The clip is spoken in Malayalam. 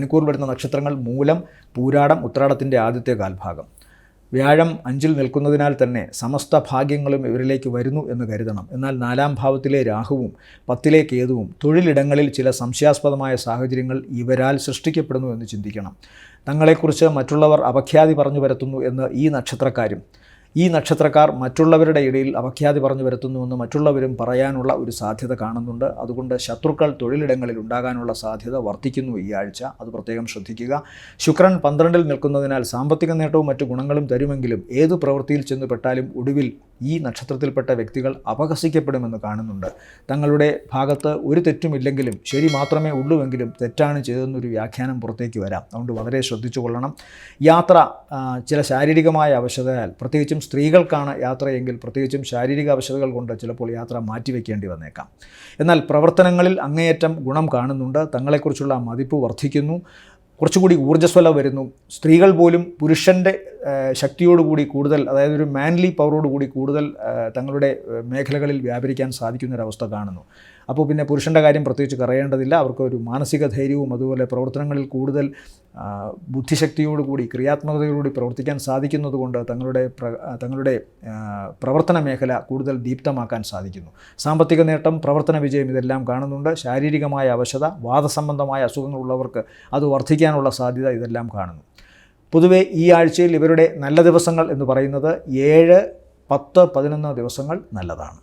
മണിക്കൂർ വരുന്ന നക്ഷത്രങ്ങൾ മൂലം, പൂരാടം, ഉത്രാടത്തിൻ്റെ ആദ്യത്തെ കാൽഭാഗം. വ്യാഴം 5-ൽ നിൽക്കുന്നതിനാൽ തന്നെ സമസ്ത ഭാഗ്യങ്ങളും ഇവരിലേക്ക് വരുന്നു എന്ന് കരുതണം. എന്നാൽ 4-ാം ഭാവത്തിലെ രാഹുവും 10-ലെ കേതുവും തൊഴിലിടങ്ങളിൽ ചില സംശയാസ്പദമായ സാഹചര്യങ്ങൾ ഇവരാൽ സൃഷ്ടിക്കപ്പെടുന്നു എന്ന് ചിന്തിക്കണം. തങ്ങളെക്കുറിച്ച് മറ്റുള്ളവർ അപഖ്യാതി പറഞ്ഞു വരുത്തുന്നു എന്ന് ഈ നക്ഷത്രക്കാർ മറ്റുള്ളവരുടെ ഇടയിൽ അപഖ്യാതി പറഞ്ഞു വരുത്തുന്നുവെന്ന് മറ്റുള്ളവരും പറയാനുള്ള ഒരു സാധ്യത കാണുന്നുണ്ട്. അതുകൊണ്ട് ശത്രുക്കൾ തൊഴിലിടങ്ങളിൽ ഉണ്ടാകാനുള്ള സാധ്യത വർദ്ധിക്കുന്നു ഈ ആഴ്ച. അത് പ്രത്യേകം ശ്രദ്ധിക്കുക. ശുക്രൻ 12-ൽ നിൽക്കുന്നതിനാൽ സാമ്പത്തിക നേട്ടവും മറ്റു ഗുണങ്ങളും തരുമെങ്കിലും ഏതു പ്രവൃത്തിയിൽ ചെന്ന് പെട്ടാലും ഒടുവിൽ ഈ നക്ഷത്രത്തിൽപ്പെട്ട വ്യക്തികൾ അപഹസിക്കപ്പെടുമെന്ന് കാണുന്നുണ്ട്. തങ്ങളുടെ ഭാഗത്ത് ഒരു തെറ്റുമില്ലെങ്കിലും ശരി മാത്രമേ ഉള്ളുവെങ്കിലും തെറ്റാണ് ചെയ്തതെന്നൊരു വ്യാഖ്യാനം പുറത്തേക്ക് വരാം. അതുകൊണ്ട് വളരെ ശ്രദ്ധിച്ചു കൊള്ളണം. യാത്ര ചില ശാരീരികമായ അവശതയാൽ, പ്രത്യേകിച്ചും സ്ത്രീകൾക്കാണ് യാത്രയെങ്കിൽ പ്രത്യേകിച്ചും ശാരീരിക അവശതകൾ കൊണ്ട് ചിലപ്പോൾ യാത്ര മാറ്റിവെക്കേണ്ടി വന്നേക്കാം. എന്നാൽ പ്രവർത്തനങ്ങളിൽ അങ്ങേയറ്റം ഗുണം കാണുന്നുണ്ട്. തങ്ങളെക്കുറിച്ചുള്ള മതിപ്പ് വർദ്ധിക്കുന്നു. കുറച്ചുകൂടി ഊർജ്ജസ്വല വരുന്നു. സ്ത്രീകൾ പോലും പുരുഷൻ്റെ ശക്തിയോടുകൂടി കൂടുതൽ, അതായത് ഒരു മാൻലി പവറോടുകൂടി കൂടുതൽ തങ്ങളുടെ മേഖലകളിൽ വ്യാപരിക്കാൻ സാധിക്കുന്നൊരവസ്ഥ കാണുന്നു. അപ്പോൾ പിന്നെ പുരുഷൻ്റെ കാര്യം പ്രത്യേകിച്ച് പറയേണ്ടതില്ല. അവർക്ക് ഒരു മാനസിക ധൈര്യവും അതുപോലെ പ്രവർത്തനങ്ങളിൽ കൂടുതൽ ബുദ്ധിശക്തിയോടുകൂടി ക്രിയാത്മകതയോടുകൂടി പ്രവർത്തിക്കാൻ സാധിക്കുന്നതുകൊണ്ട് തങ്ങളുടെ പ്രവർത്തന മേഖല കൂടുതൽ ദീപ്തമാക്കാൻ സാധിക്കുന്നു. സാമ്പത്തിക നേട്ടം, പ്രവർത്തന വിജയം ഇതെല്ലാം കാണുന്നുണ്ട്. ശാരീരികമായ അവശത, വാദസംബന്ധമായ അസുഖങ്ങളുള്ളവർക്ക് അത് വർദ്ധിക്കാനുള്ള സാധ്യത ഇതെല്ലാം കാണുന്നു. പൊതുവേ ഈ ആഴ്ചയിൽ ഇവരുടെ നല്ല ദിവസങ്ങൾ എന്ന് പറയുന്നത് 7, 10, 11 ദിവസങ്ങൾ നല്ലതാണ്.